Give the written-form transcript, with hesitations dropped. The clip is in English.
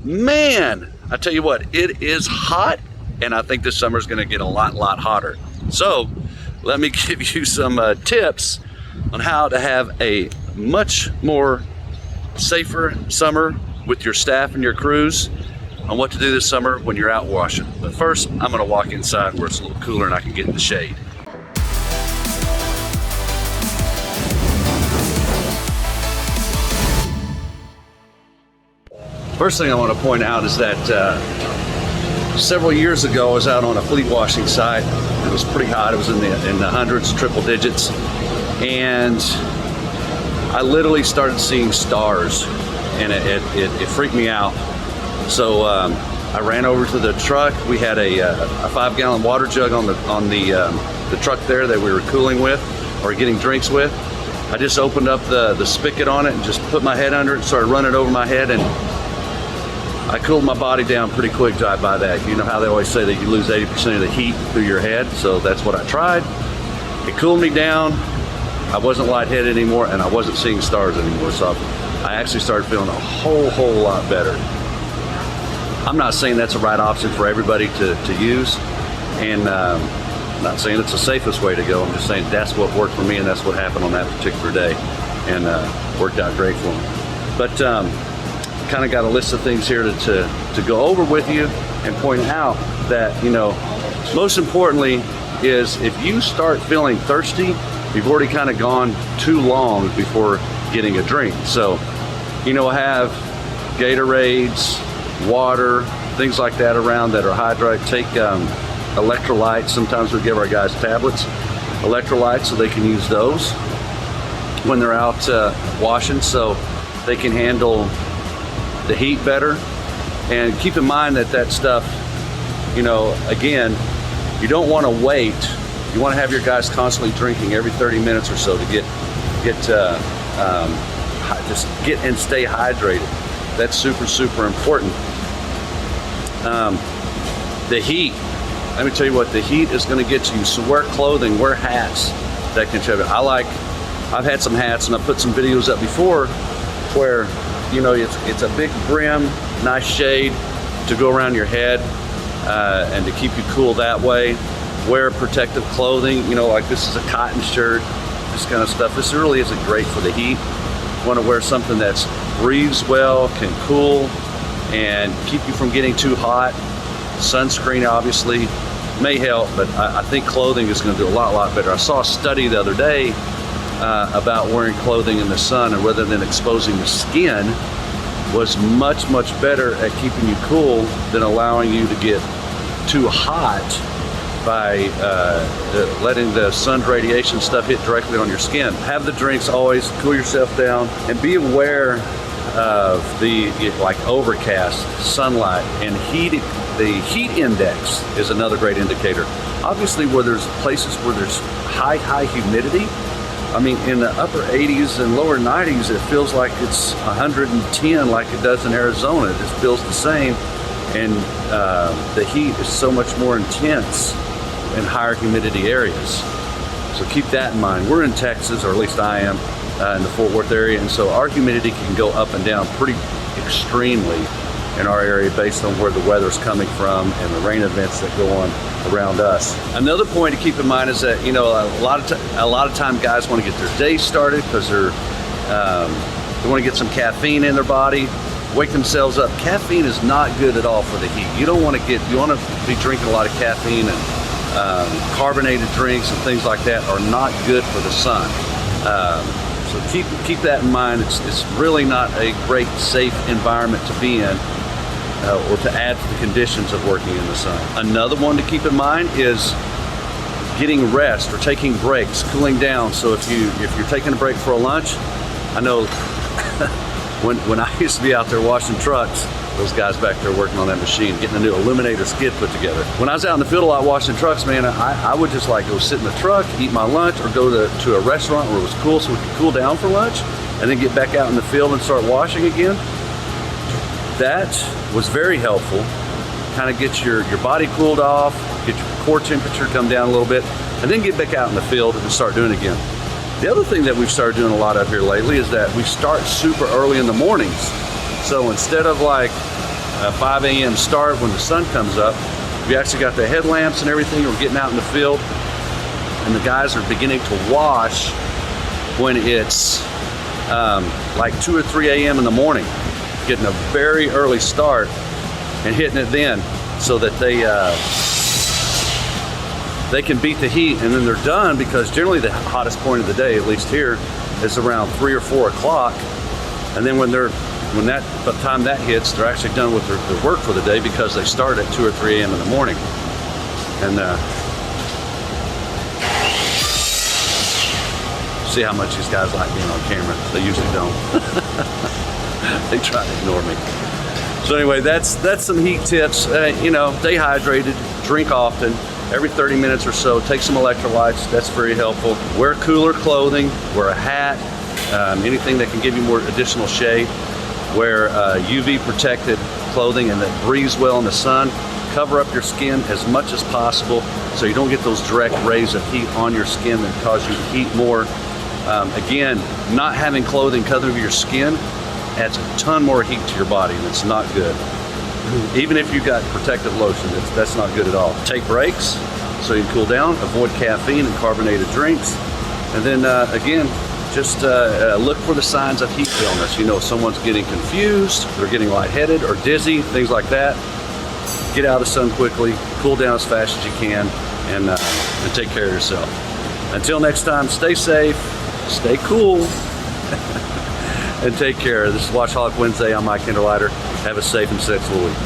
man, I tell you what, it is hot, and I think this summer is going to get a lot hotter. So let me give you some tips on how to have a much more safer summer with your staff and your crews, on what to do this summer when you're out washing. But first, I'm going to walk inside where it's a little cooler and I can get in the shade. First thing I want to point out is that several years ago I was out on a fleet washing site. It was pretty hot. It was in the hundreds, triple digits, and I literally started seeing stars, and it freaked me out. So I ran over to the truck. We had a 5-gallon water jug on the truck there that we were cooling with or getting drinks with. I just opened up the spigot on it and just put my head under it and started running over my head, and I cooled my body down pretty quick by that. You know how they always say that you lose 80% of the heat through your head, so that's what I tried. It cooled me down. I wasn't lightheaded anymore, and I wasn't seeing stars anymore, so I actually started feeling a whole lot better. I'm not saying that's the right option for everybody to use, and I'm not saying it's the safest way to go. I'm just saying that's what worked for me, and that's what happened on that particular day, and worked out great for me. But kind of got a list of things here to go over with you and point out that, you know, most importantly is if you start feeling thirsty, you've already kind of gone too long before getting a drink. So, you know, have Gatorades, water, things like that around that are hydrated. Take electrolytes. Sometimes we give our guys tablets, electrolytes, so they can use those when they're out washing, so they can handle the heat better. And keep in mind that stuff, you know, again, you don't want to wait. You want to have your guys constantly drinking every 30 minutes or so to just get and stay hydrated. That's super important. The heat, let me tell you what, the heat is going to get you. So wear clothing, wear hats that can contribute. I've had some hats, and I've put some videos up before where, you know, it's a big brim, nice shade to go around your head and to keep you cool that way. Wear protective clothing, you know, like this is a cotton shirt, this kind of stuff. This really isn't great for the heat. You want to wear something that's breathes well, can cool, and keep you from getting too hot. Sunscreen obviously may help, but I think clothing is going to do a lot better. I saw a study the other day about wearing clothing in the sun, and rather than exposing the skin, was much better at keeping you cool than allowing you to get too hot by letting the sun's radiation stuff hit directly on your skin. Have the drinks always, cool yourself down, and be aware of the overcast, sunlight, and heat. The heat index is another great indicator. Obviously, where there's places where there's high humidity, I mean, in the upper 80s and lower 90s, it feels like it's 110 like it does in Arizona. It just feels the same. And the heat is so much more intense in higher humidity areas. So keep that in mind. We're in Texas, or at least I am, in the Fort Worth area, and so our humidity can go up and down pretty extremely in our area based on where the weather's coming from and the rain events that go on around us. Another point to keep in mind is that, you know, a lot of time guys want to get their day started because they want to get some caffeine in their body, wake themselves up. Caffeine is not good at all for the heat. You want to be drinking a lot of caffeine, and carbonated drinks and things like that are not good for the sun. So keep that in mind. It's really not a great, safe environment to be in, or to add to the conditions of working in the sun. Another one to keep in mind is getting rest or taking breaks, cooling down. So if you're taking a break for a lunch, I know when I used to be out there washing trucks, those guys back there working on that machine, getting a new illuminator skid put together. When I was out in the field a lot washing trucks, man, I would just like go sit in the truck, eat my lunch, or go to a restaurant where it was cool so we could cool down for lunch, and then get back out in the field and start washing again. That was very helpful. Kind of get your body cooled off, get your core temperature come down a little bit, and then get back out in the field and start doing it again. The other thing that we've started doing a lot up here lately is that we start super early in the mornings. So instead of like 5 a.m. start when the sun comes up. We actually got the headlamps and everything. We're getting out in the field, and the guys are beginning to wash when it's like 2 or 3 a.m. in the morning, getting a very early start and hitting it then, so that they can beat the heat, and then they're done, because generally the hottest point of the day, at least here, is around 3 or 4 o'clock. And then by the time that hits, they're actually done with their work for the day, because they start at 2 or 3 a.m. in the morning. And see how much these guys like being on camera. They usually don't. They try to ignore me. So anyway, that's some heat tips. You know, stay hydrated, drink often, every 30 minutes or so, take some electrolytes. That's very helpful. Wear cooler clothing, wear a hat, anything that can give you more additional shade. Wear UV protected clothing and that breathes well in the sun. Cover up your skin as much as possible so you don't get those direct rays of heat on your skin that cause you to heat more. Again, not having clothing covering your skin adds a ton more heat to your body, and it's not good. Even if you've got protective lotion, that's not good at all. Take breaks so you can cool down, avoid caffeine and carbonated drinks, and then again, just look for the signs of heat illness. You know, if someone's getting confused, they're getting lightheaded or dizzy, things like that. Get out of the sun quickly, cool down as fast as you can, and take care of yourself. Until next time, stay safe, stay cool, and take care. This is Washaholic Wednesday. I'm Mike Hinderliter. Have a safe and sexual week.